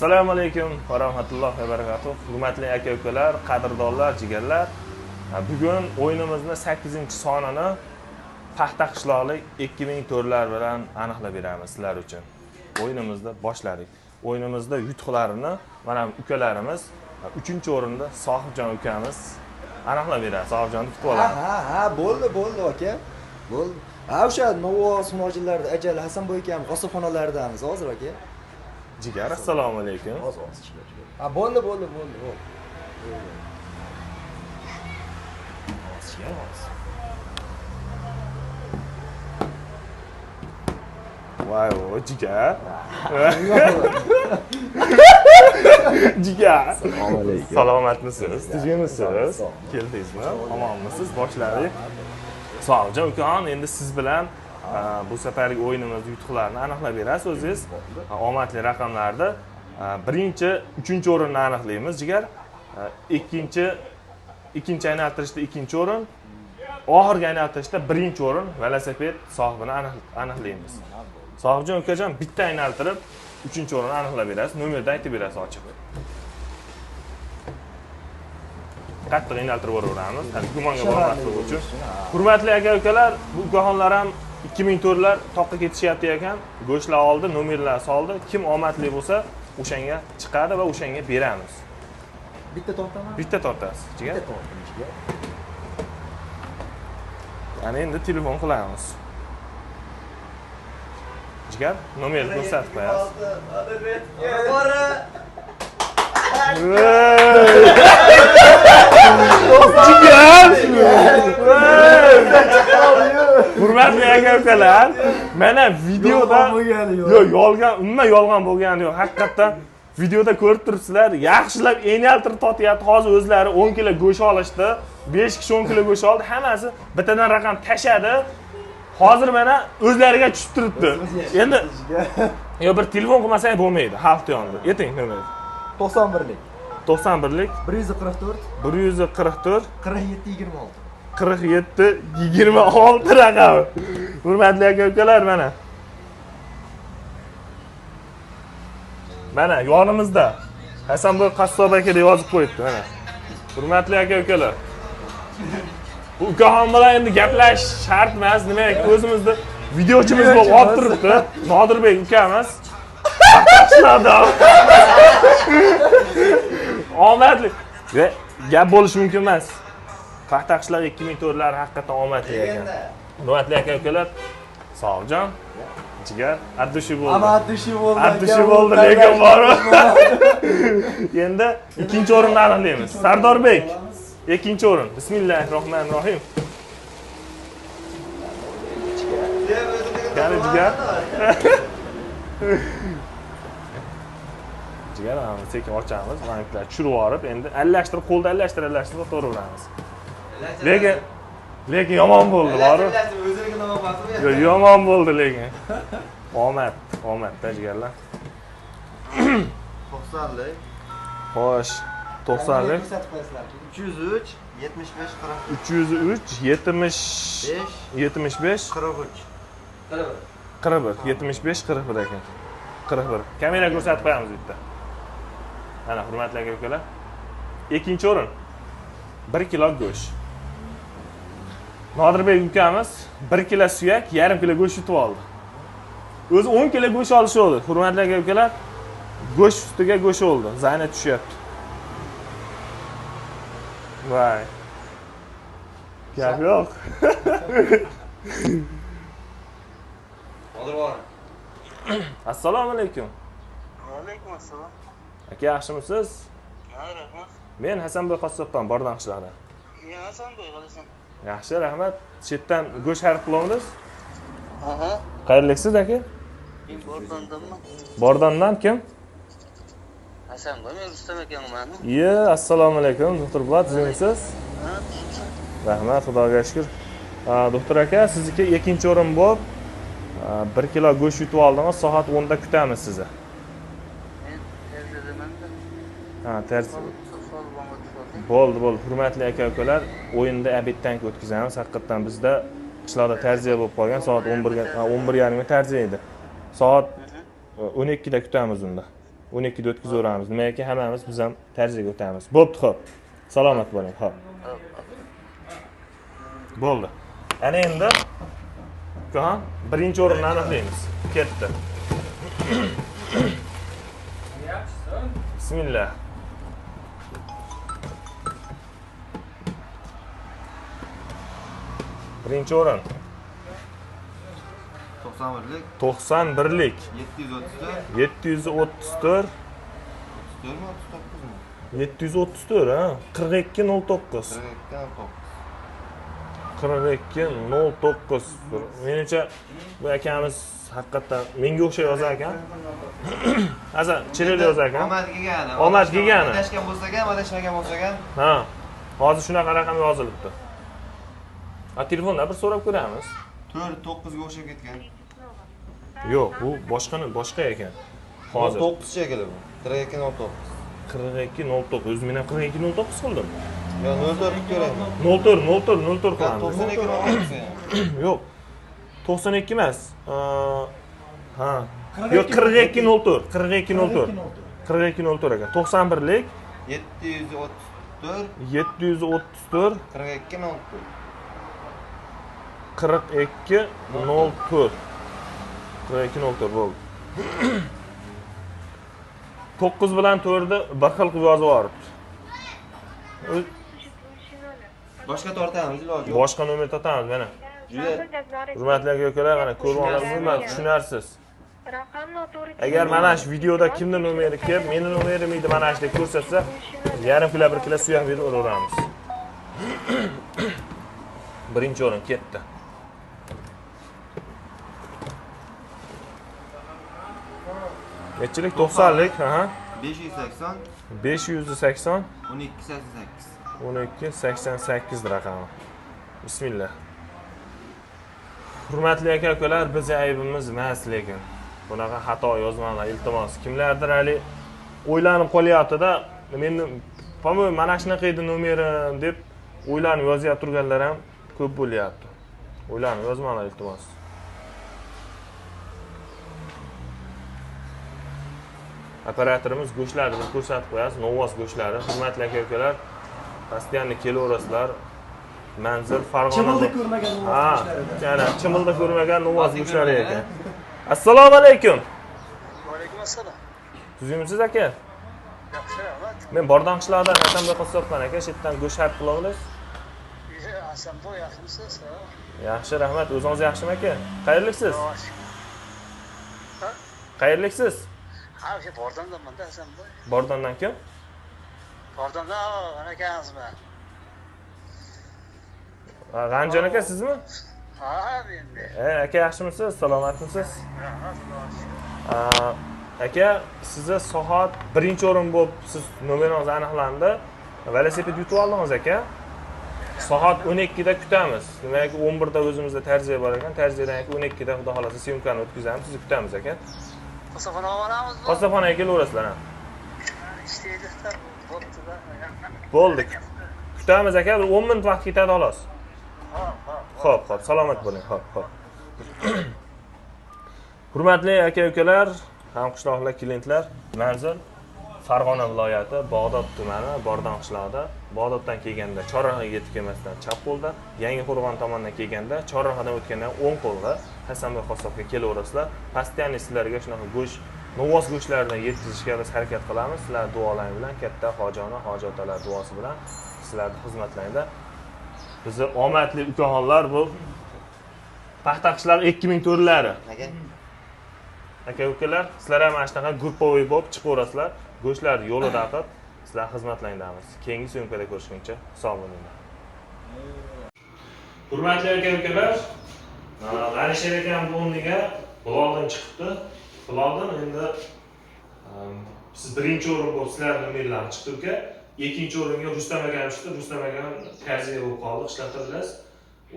Assalomu alaykum va rahmatullohi va barakatuh. Hurmatli aka-ukalar, qadrdonlar, jigarlar. Bugun o'yinimizni 8-sonini Paxta qishloqlik 2000 to'rlar bilan aniqlab beramiz sizlar uchun. O'yinimizni boshladik. O'yinimizda yutuqlarini mana ukalarimiz 3-o'rinda Sohibjon ukamiz aniqlab beradi. Sohibjonni kutib olamiz. Ha, bo'ldi aka. Bo'ldi. O'sha Novoz hunojillarda ajal Hasanboy akam g'osobxonalardamiz hozir aka. Jigar, assalomu alaykum. Ha, bo'ldi. Voy, jigar. Jigar. Assalomu alaykum. Salomatmisiz? Tuzukmisiz? Keldingizmi? Omonmisiz? Boshladik. Sohibjon ukaxon, endi siz bilan bu safarlik o'yinimiz yutuqlarini aniqlab berasiz o'zingiz. Omadli raqamlarni birinchi, 3-o'rinni aniqlaymiz, jigar. Ikkinchi aylantirishda 2-o'rin, oxirgi aylantirishda 1-o'rin velosiped sohibini aniqlaymiz. Sohibjon ukajon, bitta aylantirib 3-o'rinni aniqlab berasiz. Nomerni aytib berasiz ochiq. Qattiq aylantirib boraveramiz. Gumonga bormaslik uchun. Hurmatli aka-ukalar, bu ukaxonlar ham 2000 to'rlar toqqa ketishyapti ekan. Go'shtlar oldi, nomerlar soldi. Kim omadli bo'lsa, o'shanga chiqadi va o'shanga beramiz. Bitta tortaman? Bitta tortasiz. Jigar. Bitta tortamiz, jigar. Yana endi telefon qilamiz. Jigar, nomerni ko'rsatib qo'yasiz. Hurmatli aka-ukalar, mana videoda yolg'on, umuman yolg'on bo'lgani yo'q. Haqiqatan videoda ko'rib turibsizlar, yaxshilab enaltirib totyapti. Hozir o'zlari 10 kilo go'sht olishdi, 5 kishi 10 kilo go'sht oldi, hammasi bittadan raqam tashadi. Hozir mana o'zlariga tushib turibdi. Endi yo bir telefon qilmasang bo'lmaydi, xalq yonida. Ayting nomer. 91lik. 91lik 144 144 47 26. 47-26 raqami. Hurmatli aka-ukalar, mana yonimizda Hasanboy qassob aka deb yozib qo'yibdi mana. Hurmatli aka-ukalar, bu ukaxon bilan endi gaplashish shart emas, demak o'zimizni videochimiz bo'lib olib turibdi. Nodirbek ukamiz. Omadli. Gap bo'lishi mumkin emas. Paxta qishloq 2000 to'rlar haqiqatan omadli ekan. Hurmatli aka-ukalar, Sohibjon, jigar, addushi bo'ldi. Addushi bo'ldi, lekin bormi? Endi 2-o'rinni aniqlaymiz. Sardorbek, 2-o'rin. Bismillahirrohmanirrohim. Qani jigar? Jigar, sekin ochamiz, banklar tushirib yorib, endi allashtirib, qo'lda allashtirib o'tiraveramiz. Lekin yomon bo'ldi, bari. Yo'q, yomon bo'ldi lekin. Omadda jigarlar. 90lik. Xo'sh, 90lik. 303 75 75 41 75 41 ekan. 41. Kamera ko'rsatib qo'yamiz bitta. Mana hurmatli aka-ukalar. 2-o'rin 1 kilo go'sht. Nodirbek ukamiz 1 kilo suyak, yarim kilo go'sht yutib oldi. O'zi 10 kilo go'sht olishdi. Hurmatli aka-ukalar, go'sht ustiga go'sht oldi. Zayna tushyapti. Voy. Gap yo'q. Hozir bor. Assalomu alaykum. Va alaykum assalom. Aka, yaxshimisiz? Ha, rahmat. Men Hasanboy qassobdan Bordan qishlog'idan. Hasanboy qalasan. Yaxshi, rahmat. Chetdan go'sht xarid qilamiz. Aha. Qayerliksiz aka? Men Bordandanman. Bordandan kim? Hasanboy, men Rustam ekanman. Assalomu alaykum, doktor Bulat, sizmisiz? Ha, Rahmat, Xudoga shukr. Doktor aka, sizniki 2-o'rin bo'lib, 1 kilo go'sht yutib oldingiz, soat 10 da kutamiz sizni. men terzidaman-da. Ha, bo'ldi. Hurmatli aka-ukalar, o'yinda obeddan o'tkazamiz. Haqiqatan bizda qishloqda tarziya bo'lib qolgan, soat 11:30 ga tarziya edi. Soat 12 da kutamiz unda. 12 da o'tkazaveramiz. Nimaiki hammamiz biz ham tarjiga o'tamiz. Bo'pti, xo'p. Salomat bo'ling, xo'p. Bo'ldi. Ana endi ukaxon birinchi o'rinni aniqlaymiz. Ketdi. Bismillah. Birinchi o'rin 91lik 91lik 734 734 34 mi 39 mi? 734 ha 4209 4209 menimcha bu akamiz haqiqatdan menga o'xshab yozar ekan. Hozir chiroyli yozar ekan. Omad kelgani. Omad kelgani. Adashgan bo'lsa ham, adashmagan bo'lsa ham. Ha. Hozir shunaqa raqam yozilibdi. Ha, telefonda bir so'rab ko'ramiz. 4 9 ga o'xshab ketgan. Yo'q, bu boshqa ekan. Hozir 9 shekilli bu. 4209. 4209. O'zim ham 4209 qildim. Yo 04 ko'raymi? 04 qilamiz. 92 bo'lsa ham. Yo'q. 92 emas. Ha. Yo'q, 4204. 4204. 4204 ekan. 91lik 734 734 42 4204 4204 bo'ldi. 9 bilan 4 ni bir xil qilib yozib yuboribdi. Boshqa tortamiz iloji yo'q. Boshqa nomer totamiz mana. Juda Hurmatli aka-ukalar, mana ko'rganlar umuman tushunarsiz. Raqam noto'g'ri. Agar mana shu videoda kimni nomeri kelib, meni nomerim edi mana shu deb ko'rsatsa, yarim kilo 1 kilo suyak berib o'raveramiz. Birinchi o'rin ketdi. Nechilik 90lik, ha? 580 580 1288. 1288 raqami. Bismillah. Hurmatli aka-ukalar, biz aybimiz emas, lekin bunaqa xato yozmanglar, iltimos. Kimlardir hali o'ylanib qolyapti-da, meni "Pomoy, mana shunaqa edi nomerim" deb o'ylanib yozib turganlar ham ko'p bo'lyapti. O'ylanib yozmanglar, iltimos. Operatorimiz go'shtlarni bir ko'rsatib qo'yasiz, novvoz go'shtlari. Hurmatli aka-ukalar, postoyanno kelaverasizlar. Manzil Farg'ona. Chimilda ko'rmagan Ha, yana chimilda ko'rmagan novvoz go'shtlari ekan. Assalomu alaykum. Alaykum assalom. Tuzimsiz aka? Yaxshi, rahmat. Men Bordon qishlog'idan Hasanboy Qassobman aka, chetdan go'sht xarid qila olasiz? Hasanboy, yaxshimisiz? Yaxshi, rahmat. O'zingiz yaxshimi aka? Qayerliksiz? Ha? Qayerliksiz? Ha, o'sha Bordondanman-da Hasanboy. Bordondan kim? Bordondan anakanizmi? G'anjon aka sizmi? Ha, men. Aka yaxshimisiz? Salomatmisiz? Rahmat. Aka, sizni soat 1-o'rin bo'lib siz nomeringiz aniqlandi. Velosiped yutib oldingiz aka. Soat 12 da kutamiz. Demak, 11 da o'zimizda tarjiya bor ekan. Tarjiyadan 12 da xudo xolasa syomkani o'tkazamiz, sizni kutamiz aka. Qasabxonaga boramizmi? Qassobxonaga kelaverasizlar ham. Ishlaydi-da, bo'pti-da. Bo'ldi. Kutamiz aka, bir 10 minut vaqt ketadi xolos. Xo'p, salomat bo'ling. Xo'p. Hurmatli aka-ukalar, hamqishloqlar, klientlar, manzil Farg'ona viloyati, Bog'dod tumani, Bordon qishlog'ida. Bog'doddan kelganda Chorrahaga yetib kelmasdan chap qo'lda, Yangiqo'rg'on tomondan kelganda Chorrahadan o'tgandan o'ng qo'lda Hasanboy Qassobga kelaverasizlar. Postoyanno sizlarga shunaqa go'sht, novvoz go'shtlardan yetkazishga biz harakat qilamiz. Sizlar duolaring bilan, katta hojona, hojotalar duosi bilan sizlarni xizmatlaringda. Bizni omadli ukaxonlar bu paxta qishlar 2000 to'rlari. Aka-ukalar, sizlar ham mana shunaqa gruppovoy bo'lib chiqaverasizlar. Go'shtlarni yo'lida qilib sizlar xizmatlaringdamiz. Keyingi syomkada ko'rishguncha sog' bo'linglar. Hurmatli aka-ukalar, G'anisher akam bu o'rniga Biloldan chiqibdi. Biloldan endi siz birinchi o'rin bo'lib sizlarning nomerlaringiz chiqdi uka. Ikkinchi o'ringa Rustam akam chiqdi. Rustam akam tarjiya bo'lib qoldi, qishloqda bilasiz.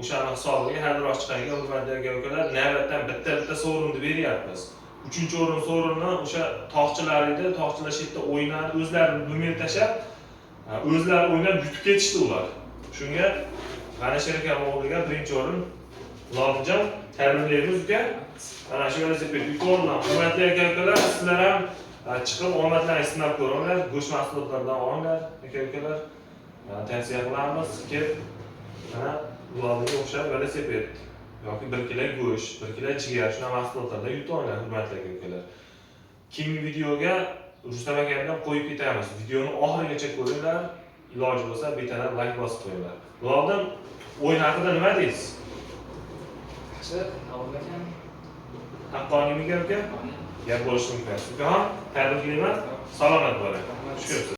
O'shani hisobiga hadroq chiqqaniga hurmatli aka-ukalar, navbatdan bitta sovrinni beryapmiz. 3-o'rin sovrinni o'sha toqchilar edi, toqchilar shetda o'ynadi, o'zlari nomer tashab, o'zlari o'ynab yutib ketishdi ular. Shunga G'anisher akam o'g'liga birinchi o'rin Loljon tabriklaymiz uka. Mana shu velosiped yuqoridan hurmatli aka-ukalar, sizlar ham Chiqib omadlarini sinab ko'ringlar, go'sht mahsulotlaridan olinglar, aka-ukalar. Tavsiya qilamiz, kelib mana ularga o'xshab velosiped yoki 1 kilo go'sht, 1 kilo jigar shuna mahsulotlardan yutib olinglar, hurmatli aka-ukalar. Keyingi videoga Rustam aka bilan qo'yib ketamiz. Videoni oxirigacha ko'ringlar, iloji bo'lsa betadan like bosib qo'yinglar. Ulardan o'yin haqida nima deysiz? Yaxshi, avvalgan Haqqoniymi aka? Gap bo'lishi mumkin. Ukaxon, tabriklayman. Salomat bo'ling. Shukrsiz.